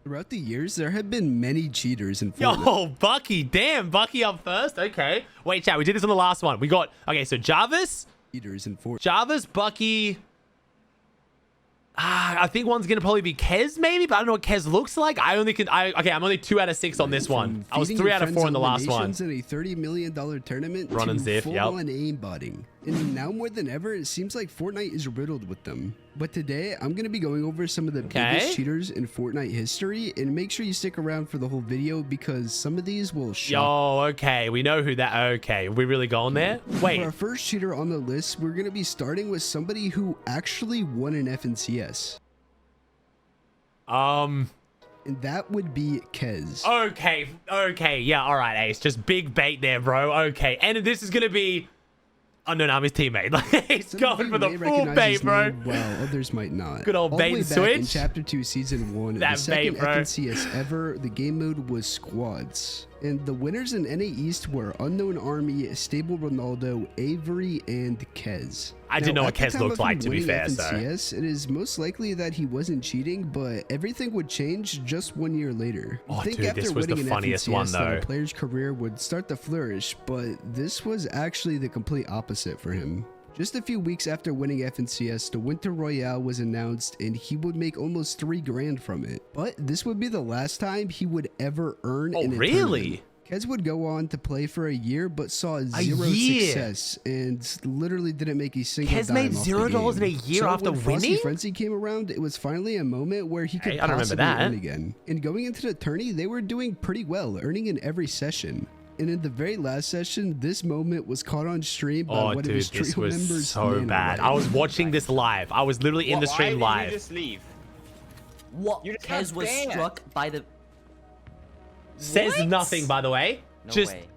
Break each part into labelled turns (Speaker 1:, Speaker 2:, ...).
Speaker 1: Throughout the years, there have been many cheaters in Fortnite.
Speaker 2: Yo, Bucky. Damn, Bucky up first. Okay. Wait, chat. We did this on the last one. We got... Okay, so Jarvis.
Speaker 1: Cheaters in Fortnite.
Speaker 2: Jarvis, Bucky... I think one's going to probably be Kez, maybe, but I don't know what Kez looks like. I'm only 2 out of 6 on this one. I was 3 out of 4 in the last one.
Speaker 1: In a $30 million tournament
Speaker 2: Ron and Ziff,
Speaker 1: full-on aimbotting. And now more than ever, it seems like Fortnite is riddled with them. But today, I'm going to be going over some of the biggest cheaters in Fortnite history, and make sure you stick around for the whole video because some of these will shock.
Speaker 2: Yo, okay, we know who that... Okay, we really going there? Wait.
Speaker 1: For our first cheater on the list, we're going to be starting with somebody who actually won an FNCS. And that would be Kez.
Speaker 2: Okay, yeah, all right, Ace. Just big bait there, bro. Okay, and this is going to be... Unknown Army's teammate. Like, he's going for the full bait, bro.
Speaker 1: Well, others might not.
Speaker 2: Good old bait and switch.
Speaker 1: In Chapter 2, Season 1,
Speaker 2: that
Speaker 1: the second
Speaker 2: bait, bro.
Speaker 1: FNCS ever, the game mode was squads. And the winners in NA East were Unknown Army, Stable Ronaldo, Avery, and Kez.
Speaker 2: I didn't know what Kez looked like, to be fair,
Speaker 1: FNCS, it is most likely that he wasn't cheating, but everything would change just 1 year later.
Speaker 2: Oh, dude, this was the funniest one, though.
Speaker 1: The player's career would start to flourish, but this was actually the complete opposite for him. Just a few weeks after winning FNCS, the Winter Royale was announced and he would make almost $3 grand from it. But this would be the last time he would ever earn in a tournament. Kez would go on to play for a year, but saw zero success and literally didn't make a single
Speaker 2: Kez
Speaker 1: dime
Speaker 2: made
Speaker 1: off
Speaker 2: $0 in a year after winning?
Speaker 1: When Frenzy came around, it was finally a moment where he could possibly win again. And going into the tourney, they were doing pretty well, earning in every session. And in the very last session, this moment was caught on stream by one of his trio members.
Speaker 2: This was so bad. I was watching this live. I was literally in the stream live.
Speaker 3: Why did you just leave?
Speaker 4: What? Kez was struck by the...
Speaker 2: Says nothing, by the way.
Speaker 4: No
Speaker 2: just
Speaker 4: way.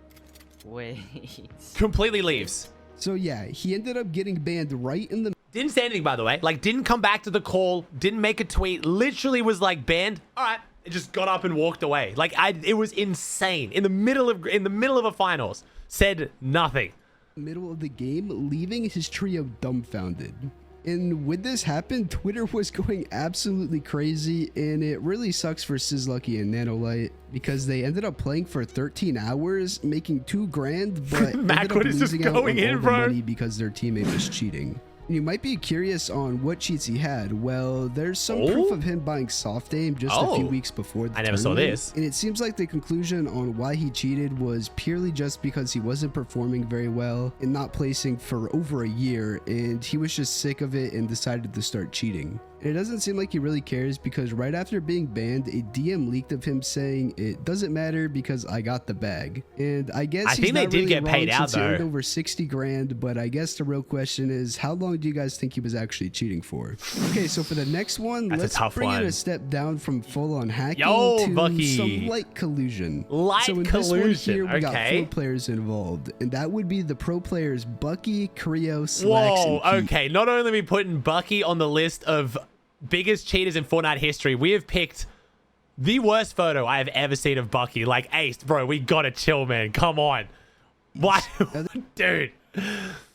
Speaker 4: Wait.
Speaker 2: Completely leaves.
Speaker 1: So yeah, he ended up getting banned right in the...
Speaker 2: Didn't say anything, by the way. Like, didn't come back to the call. Didn't make a tweet. Literally was like, banned. All right. It just got up and walked away. Like, it was insane. In the middle of a finals. Said nothing.
Speaker 1: Middle of the game, leaving his trio dumbfounded. And when this happened, Twitter was going absolutely crazy, and it really sucks for Sizlucky and Nanolite because they ended up playing for 13 hours, making $2 grand, but ended up losing out on all the money because their teammate was cheating. You might be curious on what cheats he had. Well, there's some proof of him buying soft aim just a few weeks before the tournament.
Speaker 2: I never saw this.
Speaker 1: And it seems like the conclusion on why he cheated was purely just because he wasn't performing very well and not placing for over a year, and he was just sick of it and decided to start cheating. And it doesn't seem like he really cares because right after being banned, a DM leaked of him saying, "It doesn't matter because I got the bag." And I guess
Speaker 2: I think they did get paid out though.
Speaker 1: He earned over 60 grand, but I guess the real question is, how long do you guys think he was actually cheating for? Okay, so for the next one, let's bring it a step down from full-on hacking to
Speaker 2: Bucky.
Speaker 1: some light collusion.
Speaker 2: So in
Speaker 1: this one here, we got 4 players involved, and that would be the pro players Bucky, Creo, Slacks, and Kquid.
Speaker 2: Okay. Not only are we putting Bucky on the list of biggest cheaters in Fortnite history, we have picked the worst photo I have ever seen of Bucky. Like, Ace, bro, we gotta chill, man. Come on. What? Dude.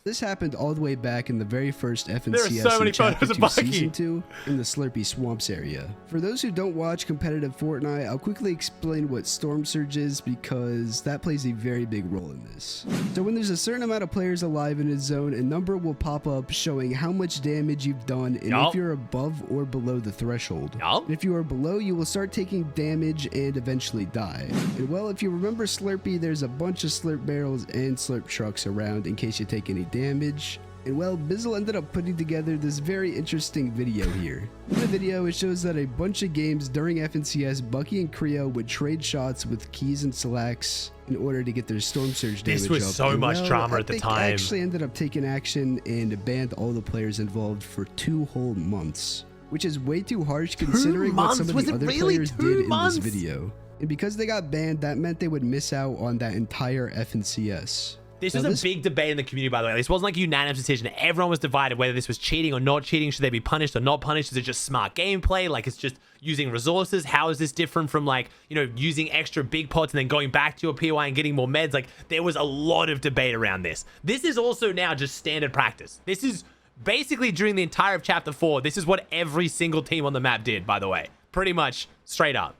Speaker 1: This happened all the way back in the very first FNCS
Speaker 2: there are so many photos of Bucky.
Speaker 1: Season 2 in the Slurpy Swamps area. For those who don't watch competitive Fortnite, I'll quickly explain what Storm Surge is because that plays a very big role in this. So when there's a certain amount of players alive in a zone, a number will pop up showing how much damage you've done and if you're above or below the threshold. And if you are below, you will start taking damage and eventually die. And well, if you remember Slurpy, there's a bunch of slurp barrels and slurp trucks around in case you take any damage. And well, Bizzle ended up putting together this very interesting video here. In the video, it shows that a bunch of games during FNCS, Bucky and Creo would trade shots with Keys and Slacks in order to get their Storm Surge damage up.
Speaker 2: This was so much drama at the time.
Speaker 1: I actually ended up taking action and banned all the players involved for 2 whole months, which is way too harsh considering what some of the other players did in this video. And because they got banned, that meant they would miss out on that entire FNCS.
Speaker 2: This was a big debate in the community, by the way. This wasn't like a unanimous decision. Everyone was divided whether this was cheating or not cheating. Should they be punished or not punished? Is it just smart gameplay? Like, it's just using resources? How is this different from, like, you know, using extra big pots and then going back to your POI and getting more meds? Like, there was a lot of debate around this. This is also now just standard practice. This is basically during the entire of Chapter 4. This is what every single team on the map did, by the way. Pretty much straight up.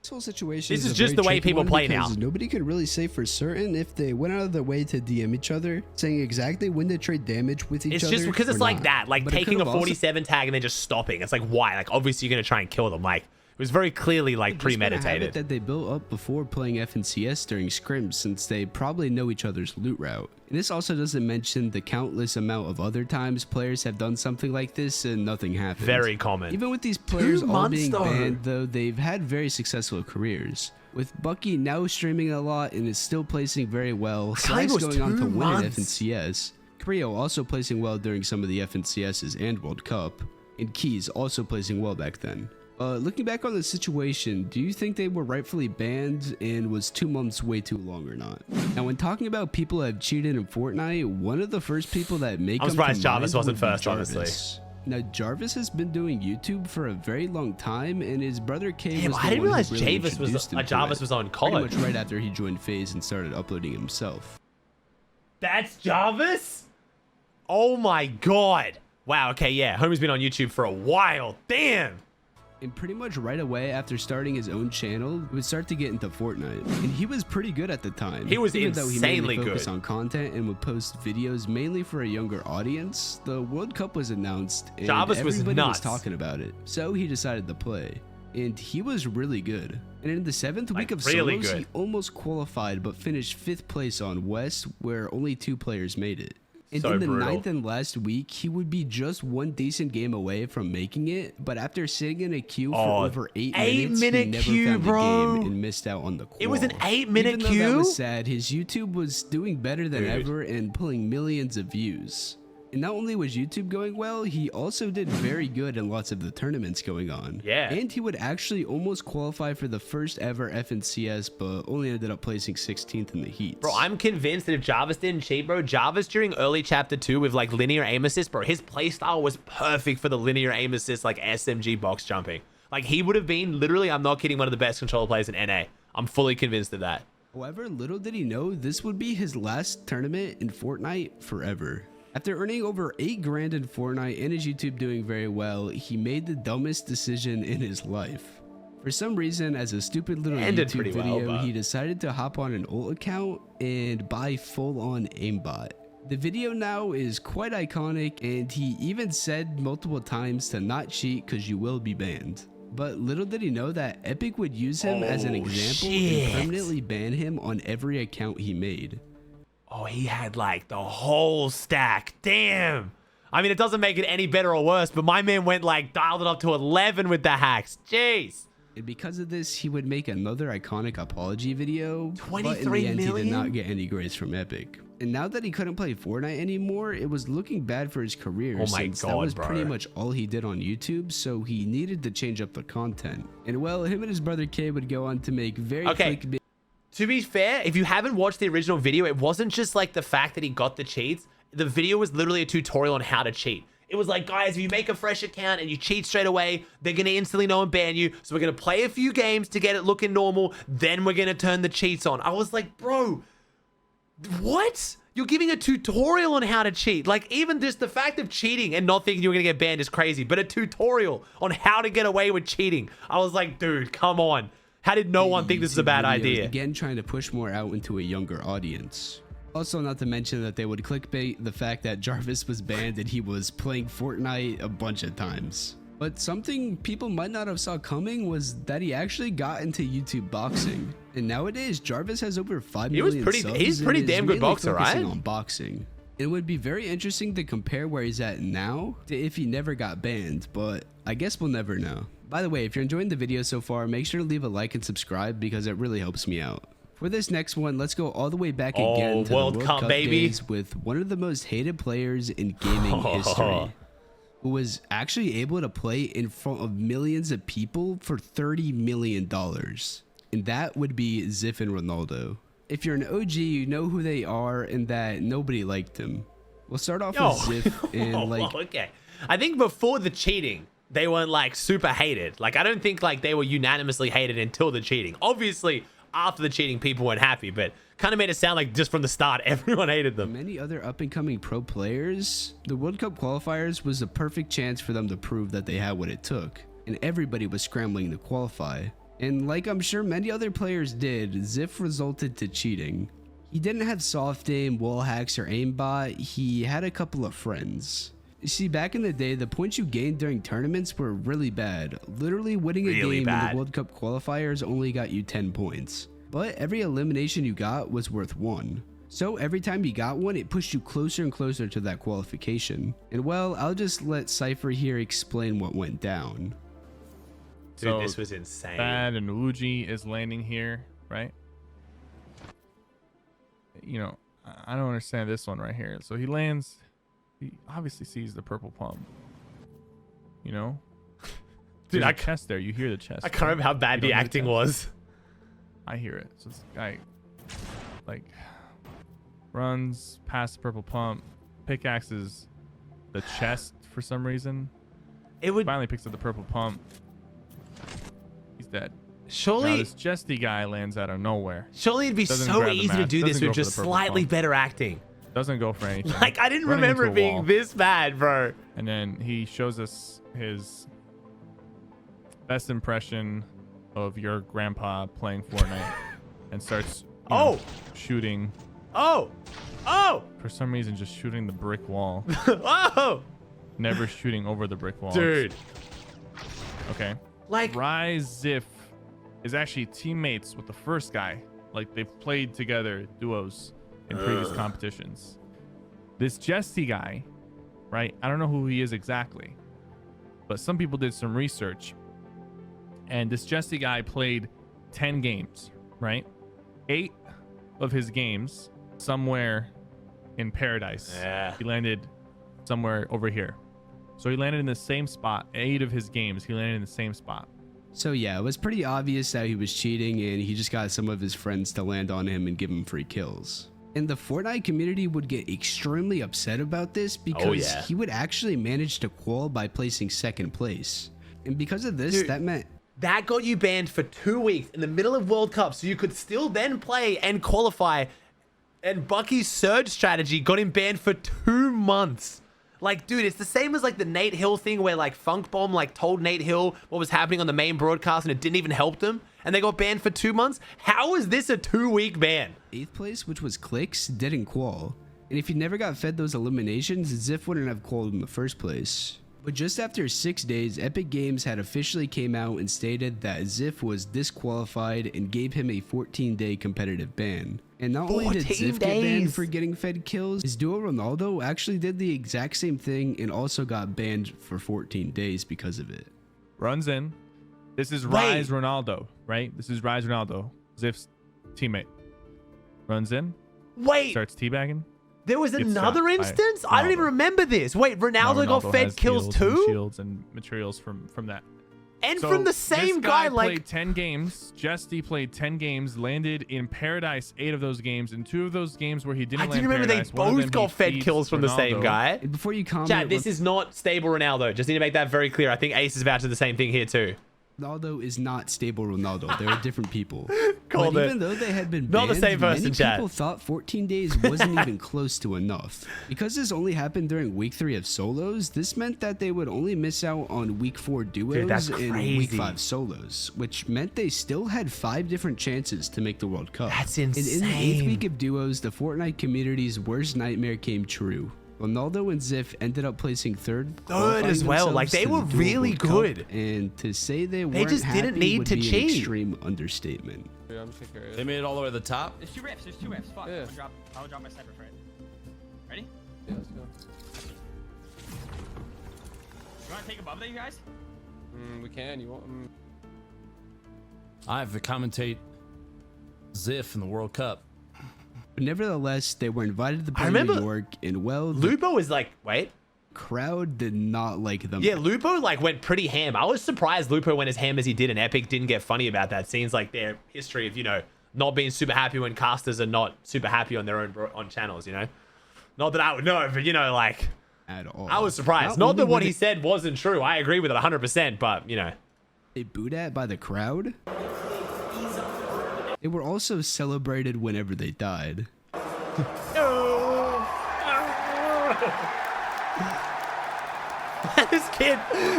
Speaker 1: This whole situation
Speaker 2: This is
Speaker 1: a
Speaker 2: just
Speaker 1: very
Speaker 2: the way
Speaker 1: tricky
Speaker 2: people
Speaker 1: one
Speaker 2: play now.
Speaker 1: because nobody can really say for certain if they went out of their way to DM each other, saying exactly when to trade damage with each
Speaker 2: It's
Speaker 1: other.
Speaker 2: just because it's
Speaker 1: or
Speaker 2: like
Speaker 1: not.
Speaker 2: that, like
Speaker 1: But it
Speaker 2: taking a
Speaker 1: could've also
Speaker 2: 47 tag and then just stopping. It's like, why? Like, obviously you're going to try and kill them. Like, it was very clearly like
Speaker 1: just been a habit
Speaker 2: premeditated.
Speaker 1: that they built up before playing FNCS during scrims, since they probably know each other's loot route. And this also doesn't mention the countless amount of other times players have done something like this and nothing happened.
Speaker 2: Very common.
Speaker 1: Even with these players all
Speaker 2: months,
Speaker 1: being
Speaker 2: though.
Speaker 1: banned, though, they've had very successful careers. With Bucky now streaming a lot and is still placing very well,
Speaker 2: Kquid
Speaker 1: Slice
Speaker 2: was
Speaker 1: going on to
Speaker 2: 2
Speaker 1: win
Speaker 2: months.
Speaker 1: at FNCS, Creo also placing well during some of the FNCSs and World Cup, and Keys also placing well back then. Looking back on the situation, do you think they were rightfully banned, and was 2 months way too long or not? Now, when talking about people that have cheated in Fortnite, one of the first people that may come
Speaker 2: surprised
Speaker 1: to
Speaker 2: Jarvis
Speaker 1: mind
Speaker 2: wasn't
Speaker 1: would be
Speaker 2: first, honestly.
Speaker 1: Jarvis. Now, Jarvis has been doing YouTube for a very long time, and his brother K
Speaker 2: Damn,
Speaker 1: was
Speaker 2: I
Speaker 1: the
Speaker 2: didn't
Speaker 1: one who
Speaker 2: realize
Speaker 1: really
Speaker 2: Jarvis was
Speaker 1: introduced him to
Speaker 2: Jarvis
Speaker 1: it,
Speaker 2: was on
Speaker 1: pretty
Speaker 2: college.
Speaker 1: much right after he joined FaZe and started uploading himself.
Speaker 2: That's Jarvis? Oh my god. Wow, okay, yeah. Homie's been on YouTube for a while. Damn.
Speaker 1: And pretty much right away after starting his own channel, he would start to get into Fortnite. And he was pretty good at the time.
Speaker 2: He was
Speaker 1: even though he mainly
Speaker 2: insanely
Speaker 1: focused
Speaker 2: good.
Speaker 1: on content and would post videos mainly for a younger audience. The World Cup was announced and
Speaker 2: Jarvis was
Speaker 1: everybody
Speaker 2: nuts.
Speaker 1: was talking about it. So he decided to play. And he was really good. And in the 7th week of
Speaker 2: really
Speaker 1: solos,
Speaker 2: good.
Speaker 1: he almost qualified but finished 5th place on West, where only 2 players made it. And
Speaker 2: So
Speaker 1: in the
Speaker 2: brutal.
Speaker 1: 9th and last week, he would be just 1 decent game away from making it, but after sitting in a queue for over 8 minutes, he
Speaker 2: 8-minute
Speaker 1: never
Speaker 2: queue,
Speaker 1: found
Speaker 2: bro.
Speaker 1: the game and missed out on the qual.
Speaker 2: It was an 8-minute
Speaker 1: Even though
Speaker 2: queue?
Speaker 1: that was sad, his YouTube was doing better than
Speaker 2: Dude.
Speaker 1: ever and pulling millions of views. And not only was YouTube going well, he also did very good in lots of the tournaments going on.
Speaker 2: Yeah.
Speaker 1: And he would actually almost qualify for the first ever FNCS, but only ended up placing 16th in the heats.
Speaker 2: Bro, I'm convinced that if Jarvis didn't cheat, bro, Jarvis during early chapter 2 with like linear aim assist, bro, his playstyle was perfect for the linear aim assist, like SMG box jumping. Like he would have been literally, I'm not kidding, one of the best controller players in NA. I'm fully convinced of that.
Speaker 1: However, little did he know this would be his last tournament in Fortnite forever. After earning over 8 grand in Fortnite and his YouTube doing very well, he made the dumbest decision in his life. For some reason, as a stupid little
Speaker 2: Ended
Speaker 1: YouTube
Speaker 2: pretty well,
Speaker 1: video,
Speaker 2: but-
Speaker 1: he decided to hop on an ult account and buy full-on aimbot. The video now is quite iconic, and he even said multiple times to not cheat because you will be banned. But little did he know that Epic would use him as an
Speaker 2: Oh,
Speaker 1: example
Speaker 2: shit.
Speaker 1: and permanently ban him on every account he made.
Speaker 2: Oh, he had like the whole stack. Damn. I mean, it doesn't make it any better or worse, but my man went like dialed it up to 11 with the hacks. Jeez.
Speaker 1: And because of this, he would make another iconic apology video, but in
Speaker 2: 23
Speaker 1: the end, he did
Speaker 2: million?
Speaker 1: not get any grace from Epic. And now that he couldn't play Fortnite anymore, it was looking bad for his career,
Speaker 2: Oh my
Speaker 1: since that
Speaker 2: God,
Speaker 1: was
Speaker 2: bro.
Speaker 1: pretty much all he did on YouTube, so he needed to change up the content. And well, him and his brother K would go on to make very
Speaker 2: Okay.
Speaker 1: clickbait.
Speaker 2: To be fair, if you haven't watched the original video, it wasn't just like the fact that he got the cheats. The video was literally a tutorial on how to cheat. It was like, guys, if you make a fresh account and you cheat straight away, they're going to instantly know and ban you. So we're going to play a few games to get it looking normal. Then we're going to turn the cheats on. I was like, bro, what? You're giving a tutorial on how to cheat. Like, even just the fact of cheating and not thinking you're going to get banned is crazy. But a tutorial on how to get away with cheating. I was like, dude, come on. How did no one think this is a bad
Speaker 1: videos,
Speaker 2: idea?
Speaker 1: Again, trying to push more out into a younger audience. Also, not to mention that they would clickbait the fact that Jarvis was banned and he was playing Fortnite a bunch of times. But something people might not have saw coming was that he actually got into YouTube boxing. And nowadays, Jarvis has over 5
Speaker 2: He was
Speaker 1: million
Speaker 2: pretty-
Speaker 1: subs
Speaker 2: he's
Speaker 1: and
Speaker 2: pretty
Speaker 1: is
Speaker 2: damn good
Speaker 1: mainly
Speaker 2: boxer,
Speaker 1: focusing
Speaker 2: right?
Speaker 1: on boxing. It would be very interesting to compare where he's at now to if he never got banned, but I guess we'll never know. By the way, if you're enjoying the video so far, make sure to leave a like and subscribe because it really helps me out. For this next one, let's go all the way back again to
Speaker 2: World
Speaker 1: the World
Speaker 2: Cup,
Speaker 1: Cup
Speaker 2: baby.
Speaker 1: days with one of the most hated players in gaming history, who was actually able to play in front of millions of people for $30 million. And that would be Ziff and Ronaldo. If you're an OG, you know who they are and that nobody liked him. We'll start off with Ziff and like...
Speaker 2: okay. I think before the cheating, they weren't like super hated. Like, I don't think like they were unanimously hated until the cheating. Obviously, after the cheating, people weren't happy, but kind of made it sound like just from the start, everyone hated them.
Speaker 1: Many other up-and-coming pro players, the World Cup qualifiers was the perfect chance for them to prove that they had what it took, and everybody was scrambling to qualify. And like I'm sure many other players did, Ziff resulted to cheating. He didn't have soft aim, wall hacks, or aimbot. He had a couple of friends. You see, back in the day, the points you gained during tournaments were really bad. Literally winning a game in the World Cup qualifiers only got you 10 points. But every elimination you got was worth 1. So every time you got one, it pushed you closer and closer to that qualification. And well, I'll just let Cypher here explain what went down.
Speaker 2: Dude,
Speaker 3: so
Speaker 2: this was insane.
Speaker 3: Bad and Uji is landing here, right? You know, I don't understand this one right here. So he lands, he obviously sees the purple pump. You know?
Speaker 2: Dude,
Speaker 3: I chest there. You hear the chest.
Speaker 2: I can't remember how bad the acting was.
Speaker 3: I hear it. So this guy, like, runs past the purple pump, pickaxes the chest for some reason.
Speaker 2: It would
Speaker 3: finally picks up the purple pump. He's dead.
Speaker 2: Surely
Speaker 3: now this Jesty guy lands out of nowhere.
Speaker 2: Surely it'd be so easy to do this with just slightly better acting.
Speaker 3: Doesn't go for anything.
Speaker 2: Like, I didn't remember it being this bad, bro.
Speaker 3: And then he shows us his best impression of your grandpa playing Fortnite and starts shooting. For some reason, just shooting the brick wall. Never shooting over the brick wall.
Speaker 2: Dude.
Speaker 3: Okay.
Speaker 2: Like,
Speaker 3: Rise Ziff is actually teammates with the first guy. Like, they've played together duos in previous competitions. This Jesty guy, right? I don't know who he is exactly, but some people did some research, and this Jesty guy played 10 games, right? 8 of his games somewhere in paradise.
Speaker 2: Yeah.
Speaker 3: He landed somewhere over here. So he landed in the same spot. 8 of his games, he landed in the same spot.
Speaker 1: So yeah, it was pretty obvious that he was cheating, and he just got some of his friends to land on him and give him free kills. And the Fortnite community would get extremely upset about this because he would actually manage to qual by placing 2nd place. And because of this, that meant
Speaker 2: that got you banned for 2 weeks in the middle of World Cup, so you could still then play and qualify. And Bucky's surge strategy got him banned for 2 months. Like, dude, it's the same as like the Nate Hill thing where like Funk Bomb like told Nate Hill what was happening on the main broadcast and it didn't even help them. And they got banned for 2 months. How is this a 2-week ban?
Speaker 1: 8th place, which was clicks, didn't qual. And if you never got fed those eliminations, Ziff wouldn't have qualled in the first place. But just after 6 days, Epic Games had officially came out and stated that Ziff was disqualified and gave him a 14-day competitive ban. And not only did Ziff get banned for getting fed kills, his duo Ronaldo actually did the exact same thing and also got banned for 14 days because of it.
Speaker 3: Runs in. This is Rise Ronaldo, right? This is Rise Ronaldo, Ziff's teammate. Runs in. Starts teabagging.
Speaker 2: There was another instance? I don't even remember this. Wait, Ronaldo got fed kills too?
Speaker 3: Shields and materials from that.
Speaker 2: And so from the same guy, like,
Speaker 3: played 10 games. Jesty played 10 games, landed in Paradise 8 of those games. In 2 of those games where he didn't land
Speaker 2: remember
Speaker 3: Paradise,
Speaker 2: they both got fed kills from the same guy.
Speaker 1: And before you comment,
Speaker 2: Chat, this is not stable Ronaldo. Just need to make that very clear. I think Ace is about to do the same thing here too.
Speaker 1: Ronaldo is not stable Ronaldo. They're different people.
Speaker 2: But
Speaker 1: even though they had been banned,
Speaker 2: not the same person,
Speaker 1: many
Speaker 2: chat.
Speaker 1: people thought 14 days wasn't even close to enough. Because this only happened during week 3 of solos, this meant that they would only miss out on week 4 duos and week 5 solos, which meant they still had 5 different chances to make the World Cup.
Speaker 2: That's insane.
Speaker 1: And in the 8th week of duos, the Fortnite community's worst nightmare came true. Ronaldo and Ziff ended up placing 3rd
Speaker 2: as well. Like, they were really good.
Speaker 1: And to say they weren't
Speaker 2: just didn't need to cheat.
Speaker 1: An extreme understatement.
Speaker 5: Yeah, I'm just curious.
Speaker 6: They made it all the way to the top.
Speaker 7: There's 2 rips. Fuck.
Speaker 5: Yeah.
Speaker 7: I'll drop my sniper for it. Ready?
Speaker 5: Yeah, let's go.
Speaker 7: You want to take above that, you guys?
Speaker 5: We can. You want?
Speaker 6: I have to commentate Ziff in the World Cup.
Speaker 1: But nevertheless, they were invited to play in New York, and well,
Speaker 2: Lupo is like,
Speaker 1: crowd did not like them.
Speaker 2: Yeah, Lupo like went pretty ham. I was surprised Lupo went as ham as he did, and Epic didn't get funny about that. Seems like their history of, you know, not being super happy when casters are not super happy on their own channels, you know. Not that I would know, but you know, like,
Speaker 1: at all.
Speaker 2: I was surprised. Not that what he said wasn't true. I agree with it 100%, but you know,
Speaker 1: they booed at by the crowd. They were also celebrated whenever they died.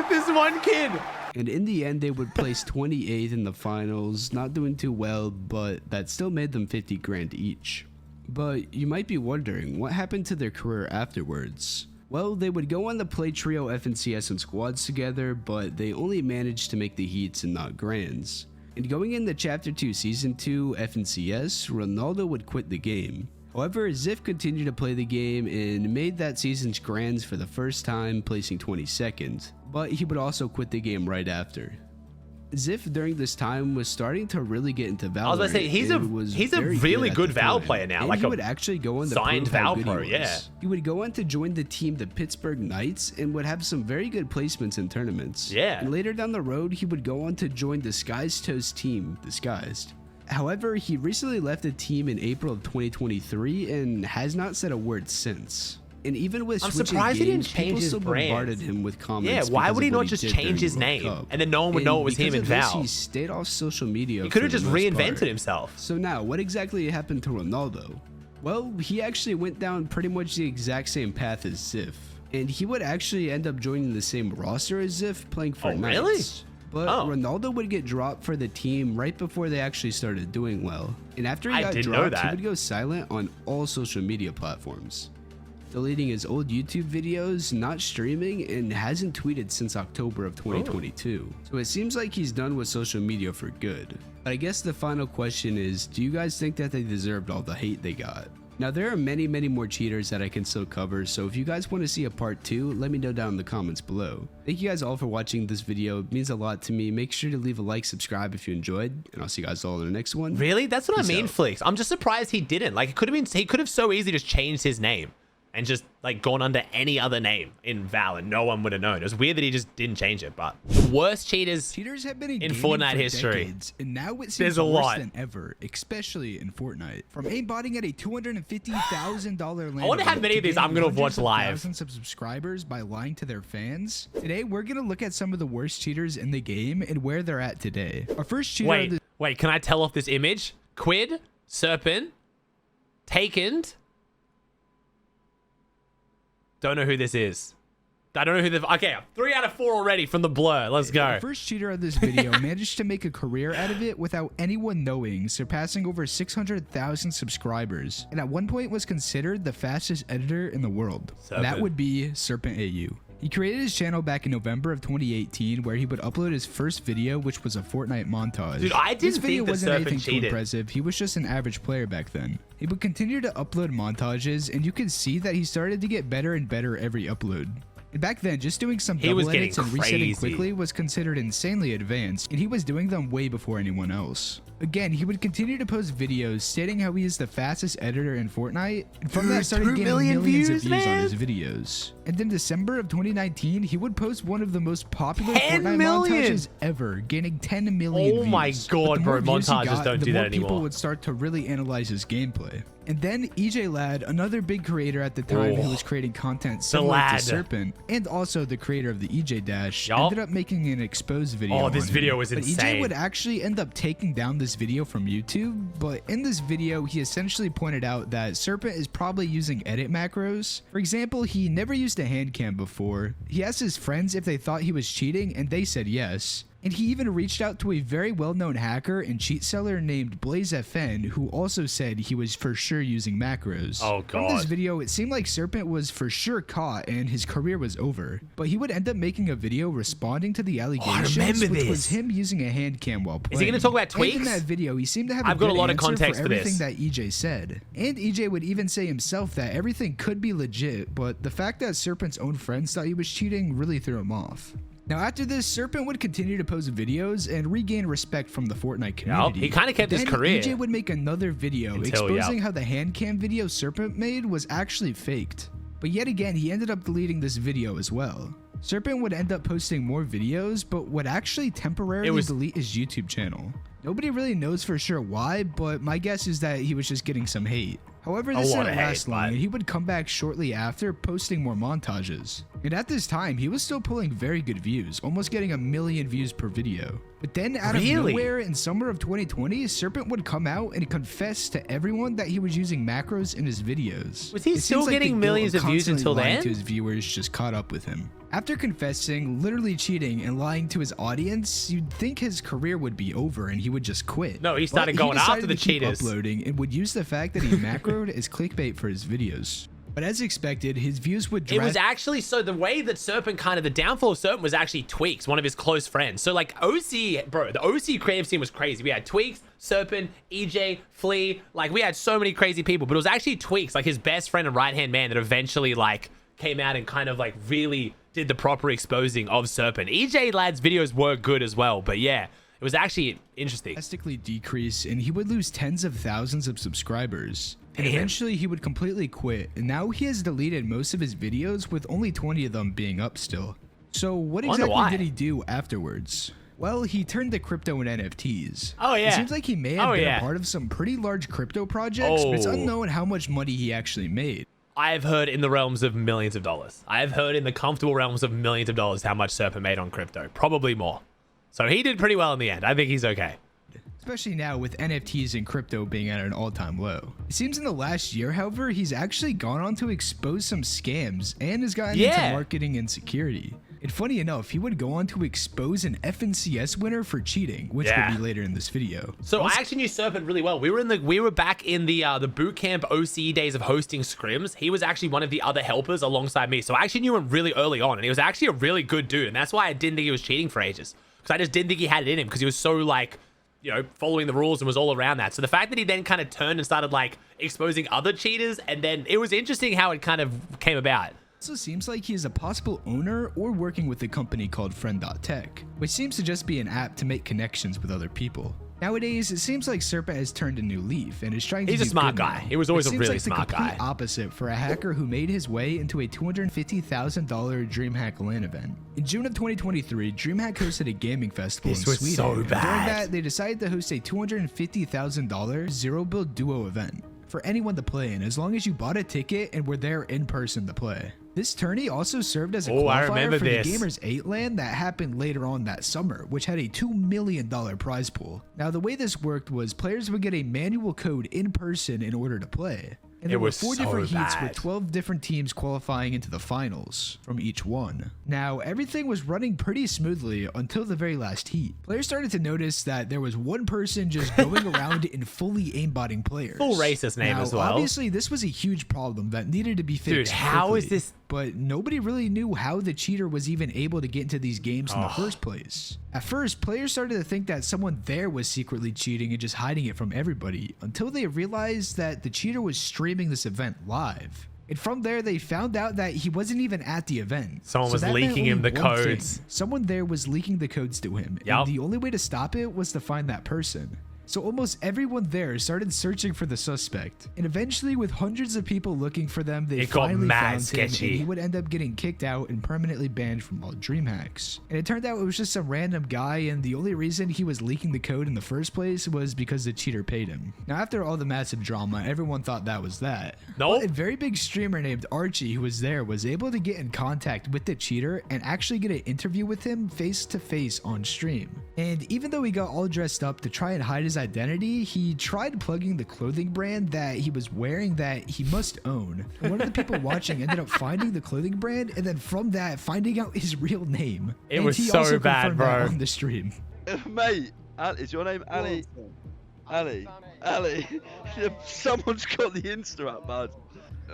Speaker 2: This one kid
Speaker 1: And in the end, they would place 28th in the finals, not doing too well, but that still made them 50 grand each. But you might be wondering, what happened to their career afterwards? Well, they would go on to play trio FNCS and squads together, but they only managed to make the heats and not grands. And going into Chapter 2 Season 2 FNCS, Ronaldo would quit the game. However, Ziff continued to play the game and made that season's grands for the first time, placing 22nd, but he would also quit the game right after. Ziff during this time was starting to really get into Valorant.
Speaker 2: I was about to say he's a really good Val player now.
Speaker 1: And
Speaker 2: like
Speaker 1: he would actually go on the
Speaker 2: signed Val Pro,
Speaker 1: yeah. He would go on to join the team, the Pittsburgh Knights, and would have some very good placements in tournaments.
Speaker 2: Yeah.
Speaker 1: And later down the road, he would go on to join Disguised Toast team, Disguised. However, he recently left the team in April of 2023 and has not said a word since. And even with
Speaker 2: I'm
Speaker 1: switching
Speaker 2: surprised
Speaker 1: games,
Speaker 2: he didn't change
Speaker 1: people
Speaker 2: his
Speaker 1: still
Speaker 2: brand.
Speaker 1: bombarded him with comments.
Speaker 2: Yeah, why
Speaker 1: because
Speaker 2: would he
Speaker 1: of what
Speaker 2: not just
Speaker 1: did
Speaker 2: change
Speaker 1: during
Speaker 2: his
Speaker 1: World
Speaker 2: name
Speaker 1: Cup.
Speaker 2: and then no one would know it was him
Speaker 1: because
Speaker 2: and
Speaker 1: of this,
Speaker 2: Val?
Speaker 1: He stayed off social media.
Speaker 2: He could have
Speaker 1: for
Speaker 2: just
Speaker 1: the most
Speaker 2: reinvented
Speaker 1: part.
Speaker 2: himself.
Speaker 1: So now, what exactly happened to Ronaldo? Well, he actually went down pretty much the exact same path as Ziff, and he would actually end up joining the same roster as Ziff, playing for Knights.
Speaker 2: Really?
Speaker 1: But Ronaldo would get dropped for the team right before they actually started doing well. And after he got dropped, he would go silent on all social media platforms, deleting his old YouTube videos, not streaming, and hasn't tweeted since October of 2022. So it seems like he's done with social media for good. But I guess the final question is, do you guys think that they deserved all the hate they got? Now, there are many more cheaters that I can still cover, so if you guys want to see a part 2, let me know down in the comments below. Thank you guys all for watching this video. It means a lot to me. Make sure to leave a like, subscribe if you enjoyed, and I'll see you guys all in the next one.
Speaker 2: Really? That's what I mean,
Speaker 1: out.
Speaker 2: Flix. I'm just surprised he didn't. Like, he could have so easily just changed his name and just like gone under any other name in Val and no one would have known. It was weird that he just didn't change it, but the worst cheaters
Speaker 8: have been
Speaker 2: in Fortnite history.
Speaker 8: Decades, and now it seems
Speaker 2: There's a
Speaker 8: worse
Speaker 2: lot.
Speaker 8: than ever, especially in Fortnite. From aimbotting at a $250,000 land.
Speaker 2: I wonder how many of these I'm gonna watch live.
Speaker 8: Thousands of subscribers by lying to their fans. Today we're gonna look at some of the worst cheaters in the game and where they're at today. Our first cheater.
Speaker 2: Wait, can I tell off this image? Kquid, Serpent, Taken. Don't know who this is. I don't know who the... Okay, 3 out of 4 already from the blur. Let's go.
Speaker 8: The first cheater of this video managed to make a career out of it without anyone knowing, surpassing over 600,000 subscribers, and at one point was considered the fastest editor in the world. That would be Serpent AU. He created his channel back in November of 2018, where he would upload his first video, which was a Fortnite montage.
Speaker 2: Dude, I
Speaker 8: This
Speaker 2: didn't
Speaker 8: video
Speaker 2: think that
Speaker 8: wasn't
Speaker 2: Serpent
Speaker 8: anything too
Speaker 2: cheated.
Speaker 8: impressive. He was just an average player back then. He would continue to upload montages, and you could see that he started to get better and better every upload. And back then, just doing some double edits and resetting quickly was considered insanely advanced, and he was doing them way before anyone else. Again, he would continue to post videos stating how he is the fastest editor in Fortnite, and from that started getting millions of views on his videos. And in December of 2019, he would post one of the most popular Fortnite montages ever, gaining 10 million views.
Speaker 2: Oh my god, bro, montages don't do that
Speaker 8: anymore. People would start to really analyze his gameplay. And then EJ Ladd, another big creator at the time who was creating content similar to Serpent, and also the creator of the EJ Dash, ended up making an exposed video.
Speaker 2: Oh, this video was
Speaker 8: but
Speaker 2: insane.
Speaker 8: EJ would actually end up taking down this video from YouTube, but in this video, he essentially pointed out that Serpent is probably using edit macros. For example, he never used a hand cam before. He asked his friends if they thought he was cheating, and they said yes. And he even reached out to a very well-known hacker and cheat seller named BlazeFN, who also said he was for sure using macros.
Speaker 2: Oh, God.
Speaker 8: From this video, it seemed like Serpent was for sure caught and his career was over. But he would end up making a video responding to the allegations, which was him using a hand cam while playing.
Speaker 2: Is he going to talk about tweaks?
Speaker 8: And in that video, he seemed to have
Speaker 2: I've got a lot of
Speaker 8: answer
Speaker 2: context
Speaker 8: for
Speaker 2: for
Speaker 8: everything
Speaker 2: this.
Speaker 8: that EJ said. And EJ would even say himself that everything could be legit, but the fact that Serpent's own friends thought he was cheating really threw him off. Now, after this, Serpent would continue to post videos and regain respect from the Fortnite community.
Speaker 2: He kind of kept his career.
Speaker 8: EJ would make another video exposing how the hand cam video Serpent made was actually faked. But yet again, he ended up deleting this video as well. Serpent would end up posting more videos, but would actually temporarily delete his YouTube channel. Nobody really knows for sure why, but my guess is that he was just getting some hate. However, this didn't last long, and he would come back shortly after, posting more montages. And at this time, he was still pulling very good views, almost getting 1 million views per video. But then out of nowhere in summer of 2020, Serpent would come out and confess to everyone that he was using macros in his videos.
Speaker 2: Was he still getting millions of views until then?
Speaker 8: To his viewers just caught up with him. After confessing, literally cheating, and lying to his audience, you'd think his career would be over and he would just quit.
Speaker 2: No, he started going after the cheaters.
Speaker 8: Uploading and would use the fact that he macroed as clickbait for his videos. But as expected, his views would drop.
Speaker 2: It was actually, so the way that Serpent the downfall of Serpent was actually Tweaks, one of his close friends. So like OC, bro, the OC creative scene was crazy. We had Tweaks, Serpent, EJ, Flea, like we had so many crazy people, but it was actually Tweaks, like his best friend and right-hand man, that eventually like came out and kind of like really did the proper exposing of Serpent. EJ Lad's videos were good as well, but yeah, it was actually interesting.
Speaker 8: Drastically decrease, and he would lose tens of thousands of subscribers. And eventually he would completely quit, and now he has deleted most of his videos with only 20 of them being up still. So what exactly did he do afterwards? Well, he turned to crypto and NFTs.
Speaker 2: Oh yeah.
Speaker 8: It seems like he may have been a part of some pretty large crypto projects, but it's unknown how much money he actually made.
Speaker 2: I have heard in the realms of millions of dollars. I have heard in the comfortable realms of millions of dollars how much Serpent made on crypto. Probably more. So he did pretty well in the end. I think he's okay.
Speaker 8: Especially now with NFTs and crypto being at an all-time low. It seems in the last year, however, he's actually gone on to expose some scams and has gotten into marketing and security. And funny enough, he would go on to expose an FNCS winner for cheating, which will be later in this video.
Speaker 2: So I actually knew Serpent really well. We were back in the boot camp OC days of hosting scrims. He was actually one of the other helpers alongside me. So I actually knew him really early on, and he was actually a really good dude. And that's why I didn't think he was cheating for ages, because I just didn't think he had it in him, because he was so like, you know, following the rules and was all around that. So the fact that he then kind of turned and started like exposing other cheaters, and then it was interesting how it kind of came about.
Speaker 8: Also seems like he is a possible owner or working with a company called Friend.tech, which seems to just be an app to make connections with other people. Nowadays, it seems like Serpent has turned a new leaf and is trying to
Speaker 2: He's a smart guy. He was always a really smart guy.
Speaker 8: It seems like the complete opposite for a hacker who made his way into a $250,000 DreamHack LAN event. In June of 2023, DreamHack hosted a gaming festival in Sweden.
Speaker 2: So bad.
Speaker 8: During that, they decided to host a $250,000 zero-build duo event for anyone to play in, as long as you bought a ticket and were there in person to play. This tourney also served as a qualifier for the Gamers 8 LAN that happened later on that summer, which had a $2 million prize pool. Now, the way this worked was players would get a manual code in person in order to play. And there were 4 different heats with 12 different teams qualifying into the finals from each one. Now, everything was running pretty smoothly until the very last heat. Players started to notice that there was one person just going around and fully aimbotting players.
Speaker 2: Full racist name as well.
Speaker 8: Obviously, this was a huge problem that needed to be fixed.
Speaker 2: Dude, how is this?
Speaker 8: But nobody really knew how the cheater was even able to get into these games in the first place. At first, players started to think that someone there was secretly cheating and just hiding it from everybody, until they realized that the cheater was streaming this event live. And from there, they found out that he wasn't even at the event.
Speaker 2: Someone was leaking him the codes.
Speaker 8: Someone there was leaking the codes to him. And the only way to stop it was to find that person. So almost everyone there started searching for the suspect, and eventually with hundreds of people looking for them, they finally found him, and he would end up getting kicked out and permanently banned from all DreamHacks. And it turned out it was just some random guy, and the only reason he was leaking the code in the first place was because the cheater paid him. Now, after all the massive drama, everyone thought that was that. But a very big streamer named Archie, who was there, was able to get in contact with the cheater and actually get an interview with him face to face on stream. And even though he got all dressed up to try and hide his identity, he tried plugging the clothing brand that he was wearing that he must own. And one of the people watching ended up finding the clothing brand, and then from that finding out his real name.
Speaker 2: It was so bad, bro.
Speaker 8: On the stream.
Speaker 9: Mate, is your name Ali? Ali. Someone's got the Insta app, bud.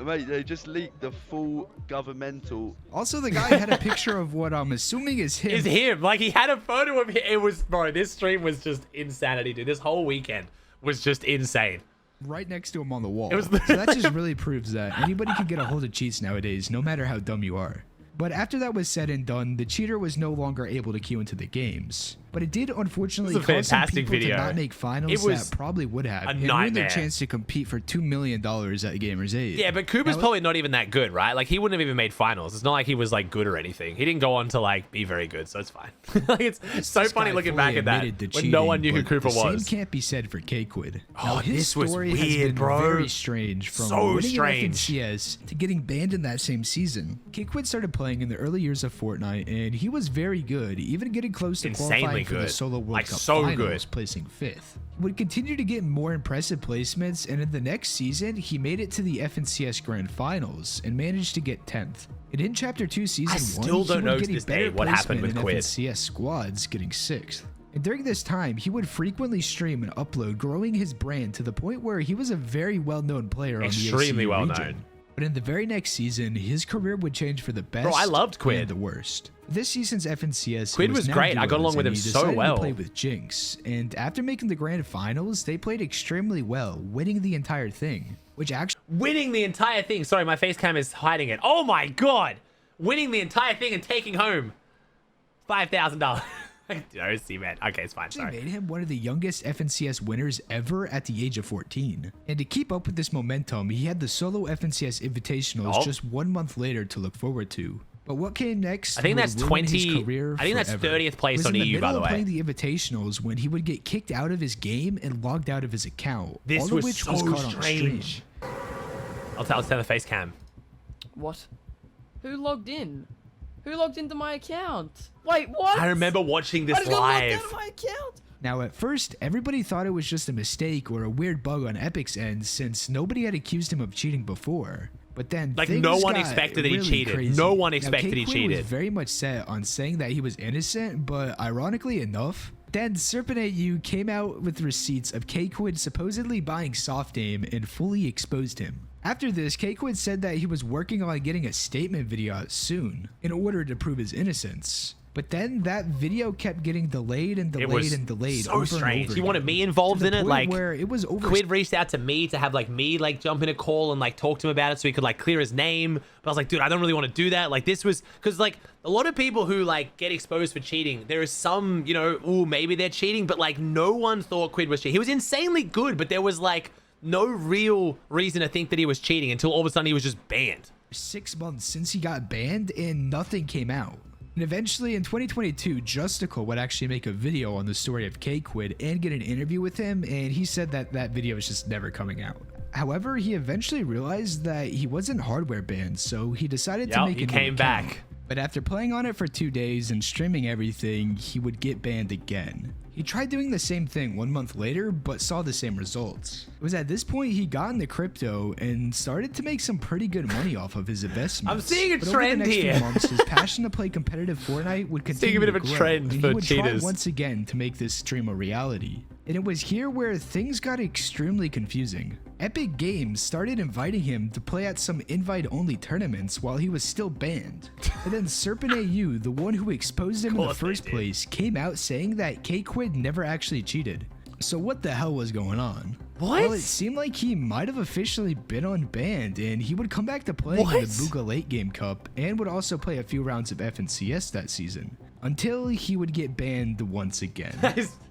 Speaker 9: Mate, they just leaked the full governmental.
Speaker 8: Also, the guy had a picture of what I'm assuming is him.
Speaker 2: Is him. Like, he had a photo of him. It was, bro, this stream was just insanity, dude. This whole weekend was just insane.
Speaker 8: Right next to him on the wall. So that just really proves that anybody can get a hold of cheats nowadays, no matter how dumb you are. But after that was said and done, the cheater was no longer able to queue into the games. But it did unfortunately cause some people to not make finals that probably would have. And ruin their chance to compete for $2 million at Gamers 8.
Speaker 2: Yeah, but Cooper's probably not even that good, right? Like, he wouldn't have even made finals. It's not like he was, like, good or anything. He didn't go on to, like, be very good, so it's fine. Like, it's so funny looking back at that when no one knew who Cooper was.
Speaker 8: Same can't be said for Kquid.
Speaker 2: Oh, this was weird,
Speaker 8: has been
Speaker 2: bro.
Speaker 8: Very strange. From winning FNCS to getting banned in that same season. Kquid started playing playing in the early years of Fortnite, and he was very good, even getting close to
Speaker 2: Insanely
Speaker 8: qualifying for the
Speaker 2: good.
Speaker 8: Solo World
Speaker 2: Like,
Speaker 8: Cup
Speaker 2: so
Speaker 8: finals,
Speaker 2: good.
Speaker 8: placing 5th. He would continue to get more impressive placements, and in the next season, he made it to the FNCS Grand Finals and managed to get 10th. And in Chapter 2 Season 1,
Speaker 2: still don't
Speaker 8: he
Speaker 2: know
Speaker 8: would
Speaker 2: to
Speaker 8: get
Speaker 2: this
Speaker 8: a better
Speaker 2: day what happened
Speaker 8: placement
Speaker 2: with
Speaker 8: in
Speaker 2: Kquid.
Speaker 8: FNCS squads, getting 6th. And during this time, he would frequently stream and upload, growing his brand to the point where he was a very well-known player on the
Speaker 2: Extremely
Speaker 8: ACU
Speaker 2: well
Speaker 8: region.
Speaker 2: known.
Speaker 8: But in the very next season, his career would change for the best.
Speaker 2: Bro, I loved Kquid.
Speaker 8: And the worst. This season's FNCS,
Speaker 2: Kquid was
Speaker 8: now
Speaker 2: great. I got along
Speaker 8: duos,
Speaker 2: with
Speaker 8: and
Speaker 2: him
Speaker 8: he
Speaker 2: so
Speaker 8: decided
Speaker 2: well.
Speaker 8: To play with Jinx, and after making the grand finals, they played extremely well, winning the entire thing. Which actually
Speaker 2: Winning the entire thing. Sorry, my face cam is hiding it. Oh my god. Winning the entire thing and taking home $5,000. see, man. Okay, it's fine. Sorry.
Speaker 8: made him one of the youngest FNCS winners ever at the age of 14. And to keep up with this momentum, he had the solo FNCS Invitationals just 1 month later to look forward to. But what came next?
Speaker 2: I think
Speaker 8: would
Speaker 2: that's
Speaker 8: ruin his
Speaker 2: 20
Speaker 8: career
Speaker 2: I think that's
Speaker 8: forever.
Speaker 2: 30th place
Speaker 8: Was
Speaker 2: on
Speaker 8: in the
Speaker 2: EU, by
Speaker 8: middle
Speaker 2: the
Speaker 8: of
Speaker 2: way.
Speaker 8: playing the Invitationals when he would get kicked out of his game and logged out of his account.
Speaker 2: This
Speaker 8: all
Speaker 2: was
Speaker 8: of which
Speaker 2: so
Speaker 8: was caught on stream.
Speaker 2: strange. I'll tell the face cam.
Speaker 10: What? Who logged in? Who logged into my account? Wait, what?
Speaker 2: I remember watching
Speaker 10: I
Speaker 2: this
Speaker 10: just got logged
Speaker 2: live.
Speaker 10: out of my account.
Speaker 8: Now, at first, everybody thought it was just a mistake or a weird bug on Epic's end since nobody had accused him of cheating before. But then,
Speaker 2: Like,
Speaker 8: things
Speaker 2: no one
Speaker 8: got
Speaker 2: expected that he
Speaker 8: really
Speaker 2: cheated.
Speaker 8: crazy.
Speaker 2: No one
Speaker 8: Now,
Speaker 2: expected he
Speaker 8: Kquid
Speaker 2: cheated.
Speaker 8: was very much set on saying that he was innocent, but ironically enough, then Serpent AU came out with receipts of Kquid supposedly buying soft aim and fully exposed him. After this, Kquid said that he was working on getting a statement video out soon in order to prove his innocence. But then that video kept getting delayed and
Speaker 2: It
Speaker 8: delayed
Speaker 2: was
Speaker 8: and delayed
Speaker 2: so
Speaker 8: over
Speaker 2: strange.
Speaker 8: and over
Speaker 2: He wanted
Speaker 8: again,
Speaker 2: me involved
Speaker 8: to the
Speaker 2: in it,
Speaker 8: point
Speaker 2: like
Speaker 8: where it was over.
Speaker 2: Kquid reached out to me to have like me like jump in a call and like talk to him about it so he could like clear his name. But I was like, dude, I don't really want to do that. Like this was because like a lot of people who like get exposed for cheating, there is some, you know, ooh, maybe they're cheating, but like no one thought Kquid was cheating. He was insanely good, but there was like no real reason to think that he was cheating until all of a sudden he was just banned.
Speaker 8: 6 months since he got banned and nothing came out. And eventually in 2022, Justical would actually make a video on the story of Kquid and get an interview with him, and he said that that video was just never coming out. However, he eventually realized that he wasn't hardware banned, so he decided to make
Speaker 2: he
Speaker 8: a new
Speaker 2: came
Speaker 8: account.
Speaker 2: back.
Speaker 8: But after playing on it for 2 days and streaming everything, he would get banned again. He tried doing the same thing 1 month later, but saw the same results. It was at this point he got into crypto and started to make some pretty good money off of his investments.
Speaker 2: I'm seeing a
Speaker 8: But
Speaker 2: trend
Speaker 8: over the next
Speaker 2: here.
Speaker 8: few months, his passion to play competitive Fortnite would continue
Speaker 2: a bit of
Speaker 8: to
Speaker 2: a
Speaker 8: grow,
Speaker 2: trend
Speaker 8: and
Speaker 2: for
Speaker 8: he would try
Speaker 2: cheaters.
Speaker 8: once again to make this stream a reality. And it was here where things got extremely confusing. Epic Games started inviting him to play at some invite-only tournaments while he was still banned. And then Serpent AU, the one who exposed him in the
Speaker 2: course they
Speaker 8: first
Speaker 2: did.
Speaker 8: place, came out saying that Kquid never actually cheated. So what the hell was going on?
Speaker 2: What?
Speaker 8: Well, it seemed like he might have officially been unbanned, and he would come back to playing in
Speaker 2: What?
Speaker 8: the Booga Late Game Cup and would also play a few rounds of FNCS that season, until he would get banned once again.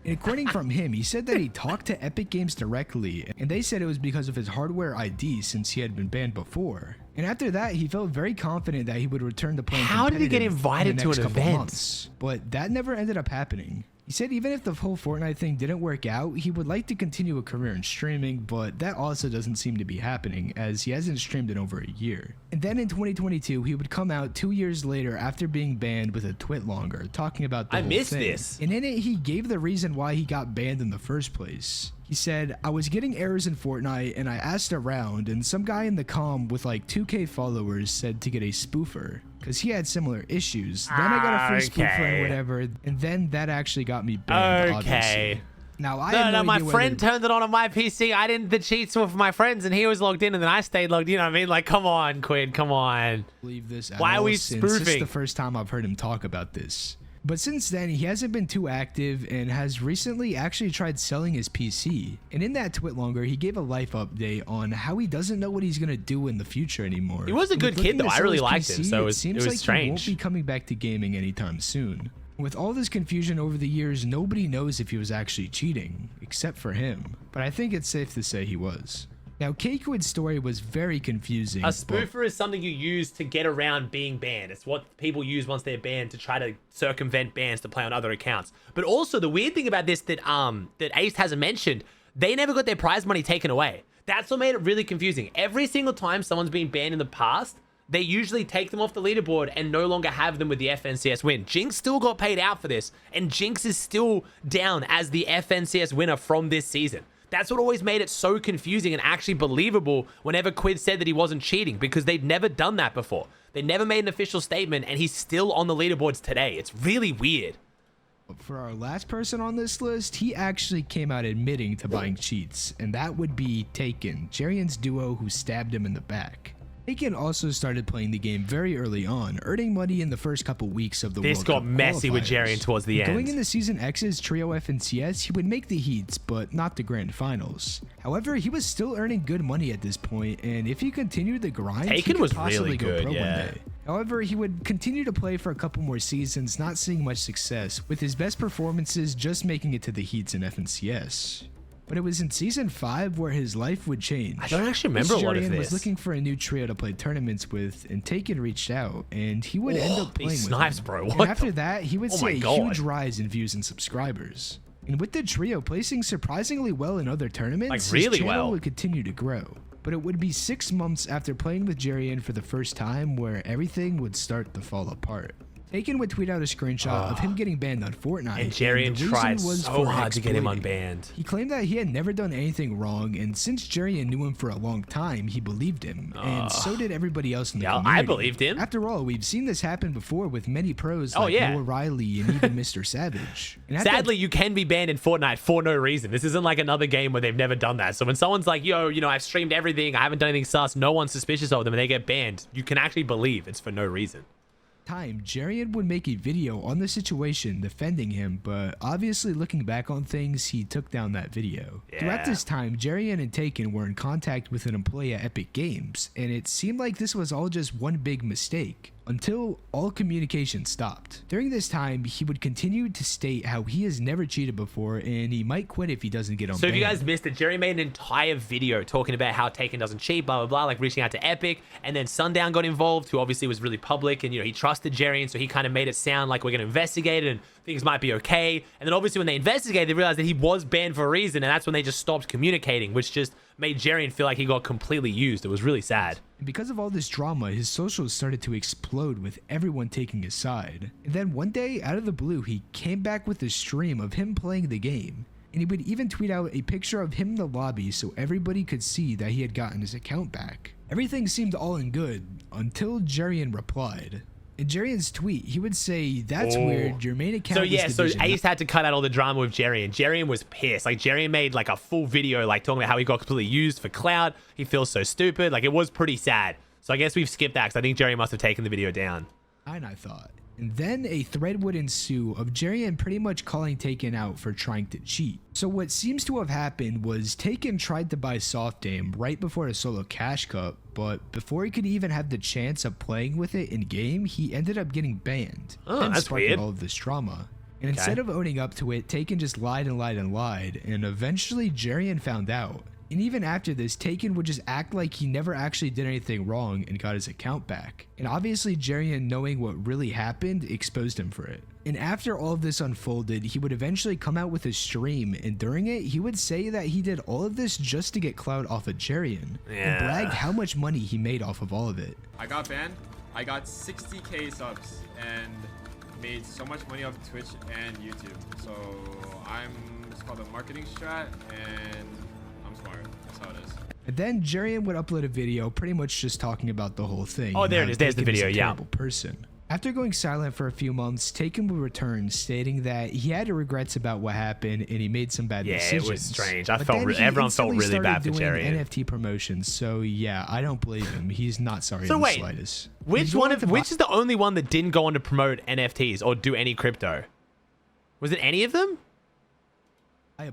Speaker 8: And according from him, he said that he talked to Epic Games directly, and they said it was because of his hardware ID since he had been banned before. And after that, he felt very confident that he would return to playing
Speaker 2: How did he get
Speaker 8: competitive
Speaker 2: invited
Speaker 8: in the
Speaker 2: to
Speaker 8: next
Speaker 2: an
Speaker 8: couple
Speaker 2: event?
Speaker 8: months. But that never ended up happening. He said even if the whole Fortnite thing didn't work out, he would like to continue a career in streaming, but that also doesn't seem to be happening as he hasn't streamed in over a year. And then in 2022, he would come out 2 years later after being banned with a twit longer, talking about the
Speaker 2: I
Speaker 8: whole
Speaker 2: missed
Speaker 8: thing.
Speaker 2: this.
Speaker 8: And in it, he gave the reason why he got banned in the first place. He said, I was getting errors in Fortnite and I asked around and some guy in the comm with like 2k followers said to get a spoofer because he had similar issues. Then I got a free spoofer
Speaker 2: Okay.
Speaker 8: and whatever, and then that actually got me banned,
Speaker 2: Okay.
Speaker 8: obviously. Now, I
Speaker 2: No,
Speaker 8: have no
Speaker 2: my
Speaker 8: idea
Speaker 2: friend
Speaker 8: whether-
Speaker 2: turned it on my PC. I didn't. The cheats were for my friends, and he was logged in, and then I stayed logged in. You know what I mean? Like, come on, Kquid, come on.
Speaker 8: believe this at
Speaker 2: Why are
Speaker 8: all
Speaker 2: we
Speaker 8: since this is
Speaker 2: spoofing?
Speaker 8: the first time I've heard him talk about this. But since then, he hasn't been too active and has recently actually tried selling his PC. And in that twit longer, he gave a life update on how he doesn't know what he's going to do in the future anymore.
Speaker 2: He was a
Speaker 8: And
Speaker 2: good
Speaker 8: with
Speaker 2: kid,
Speaker 8: looking
Speaker 2: though.
Speaker 8: to
Speaker 2: I
Speaker 8: sell
Speaker 2: really
Speaker 8: his
Speaker 2: liked him, so it was
Speaker 8: seems like
Speaker 2: strange.
Speaker 8: he won't be coming back to gaming anytime soon. With all this confusion over the years, nobody knows if he was actually cheating, except for him. But I think it's safe to say he was. Now, Kquid's story was very confusing.
Speaker 2: A
Speaker 8: but-
Speaker 2: spoofer is something you use to get around being banned. It's what people use once they're banned to try to circumvent bans to play on other accounts. But also, the weird thing about this that Ace hasn't mentioned, they never got their prize money taken away. That's what made it really confusing. Every single time someone's been banned in the past, they usually take them off the leaderboard and no longer have them with the FNCS win. Jinx still got paid out for this, and Jinx is still down as the FNCS winner from this season. That's what always made it so confusing and actually believable whenever Kquid said that he wasn't cheating, because they'd never done that before. They never made an official statement, and he's still on the leaderboards today. It's really weird.
Speaker 8: For our last person on this list, he actually came out admitting to buying cheats, and that would be Taken, Jarian's duo who stabbed him in the back. Taken also started playing the game very early on, earning money in the first couple weeks of the World Cup.
Speaker 2: This got messy with Jarian towards the end.
Speaker 8: Going into Season X's Trio FNCS, he would make the heats, but not the grand finals. However, he was still earning good money at this point, and if he continued the grind, he could possibly go pro one day. However, he would continue to play for a couple more seasons, not seeing much success, with his best performances just making it to the heats in FNCS. But it was in Season 5 where his life would change.
Speaker 2: I don't actually remember a lot of this.
Speaker 8: Jarian was looking for a new trio to play tournaments with, and Taken reached out, and he would end up playing with
Speaker 2: snipes,
Speaker 8: him.
Speaker 2: bro.
Speaker 8: And after that, he would see a
Speaker 2: God.
Speaker 8: huge rise in views and subscribers. And with the trio placing surprisingly well in other tournaments, his channel would continue to grow. But it would be 6 months after playing with Jarian for the first time where everything would start to fall apart. Taken would tweet out a screenshot of him getting banned on Fortnite.
Speaker 2: And Jarian tried so hard to get him unbanned.
Speaker 8: He claimed that he had never done anything wrong, and since Jarian knew him for a long time, he believed him, and so did everybody else in the community.
Speaker 2: I believed him.
Speaker 8: After all, we've seen this happen before with many pros like Noah Riley and even Mr. Savage. And
Speaker 2: sadly, you can be banned in Fortnite for no reason. This isn't like another game where they've never done that. So when someone's like, yo, you know, I've streamed everything, I haven't done anything sus, no one's suspicious of them, and they get banned, you can actually believe it's for no reason.
Speaker 8: Time, Jarian would make a video on the situation defending him, but obviously looking back on things, he took down that video. Throughout this time, Jarian and Taken were in contact with an employee at Epic Games, and it seemed like this was all just one big mistake, until all communication stopped. During this time, he would continue to state how he has never cheated before, and he might quit if he doesn't get on.
Speaker 2: So if you guys missed it, Jerry made an entire video talking about how Taken doesn't cheat, blah, blah, blah, like reaching out to Epic, and then Sundown got involved, who obviously was really public, and, you know, he trusted Jerry, and so he kind of made it sound like we're going to investigate it, and things might be okay. And then obviously when they investigated, they realized that he was banned for a reason, and that's when they just stopped communicating, which just made Jarian feel like he got completely used. It was really sad.
Speaker 8: And because of all this drama, his socials started to explode with everyone taking his side. And then one day, out of the blue, he came back with a stream of him playing the game. And he would even tweet out a picture of him in the lobby so everybody could see that he had gotten his account back. Everything seemed all in good until Jarian replied. In Jarian's tweet, he would say, "That's weird, your main account
Speaker 2: so Ace had to cut out all the drama with Jarian. Jarian was pissed. Like, Jarian made like a full video like talking about how he got completely used for clout. He feels so stupid. Like, it was pretty sad. So I guess we've skipped that because I think Jarian must have taken the video down.
Speaker 8: And I thought. And then a thread would ensue of Jarian pretty much calling Taken out for trying to cheat. So what seems to have happened was Taken tried to buy soft aim right before a solo cash cup, but before he could even have the chance of playing with it in game, he ended up getting banned.
Speaker 2: Oh, that's weird.
Speaker 8: All of this drama. And instead of owning up to it, Taken just lied and lied and lied, and eventually Jarian found out. And even after this, Taken would just act like he never actually did anything wrong and got his account back. And obviously Jarian, knowing what really happened, exposed him for it. And after all of this unfolded, he would eventually come out with a stream, and during it, he would say that he did all of this just to get clout off of Jarian, and brag how much money he made off of all of it.
Speaker 11: I got banned, I got 60k subs, and made so much money off Twitch and YouTube. So it's called a marketing strat, and smart. That's how it is.
Speaker 8: And then Jarian would upload a video pretty much just talking about the whole thing.
Speaker 2: Oh, there it is. There's the video. Yeah.
Speaker 8: Person. After going silent for a few months, Taken would return, stating that he had regrets about what happened and he made some bad decisions.
Speaker 2: Yeah, it was strange. Everyone felt really bad for Jarian.
Speaker 8: NFT promotions, so yeah, I don't believe him. He's not sorry in the slightest.
Speaker 2: Which is the only one that didn't go on to promote NFTs or do any crypto? Was it any of them?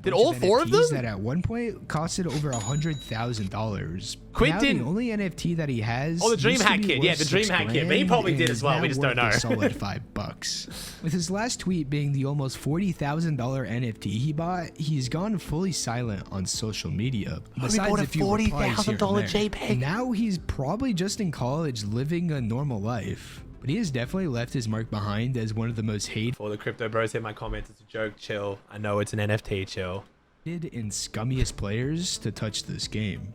Speaker 2: Did all four of them?
Speaker 8: That at one point costed over $100,000.
Speaker 2: Kquid didn't.
Speaker 8: The only NFT that he has.
Speaker 2: Oh, the DreamHack kid. Yeah, the DreamHack kid. But he probably did as well. We just don't know.
Speaker 8: A solid $5. With his last tweet being the almost $40,000 NFT he bought, he's gone fully silent on social media.
Speaker 2: Besides a $40,000 JPEG.
Speaker 8: Now he's probably just in college living a normal life. But he has definitely left his mark behind as one of the most hated.
Speaker 2: For the crypto bros hit my comments, it's a joke, chill. I know it's an NFT, chill.
Speaker 8: And scummiest players to touch this game.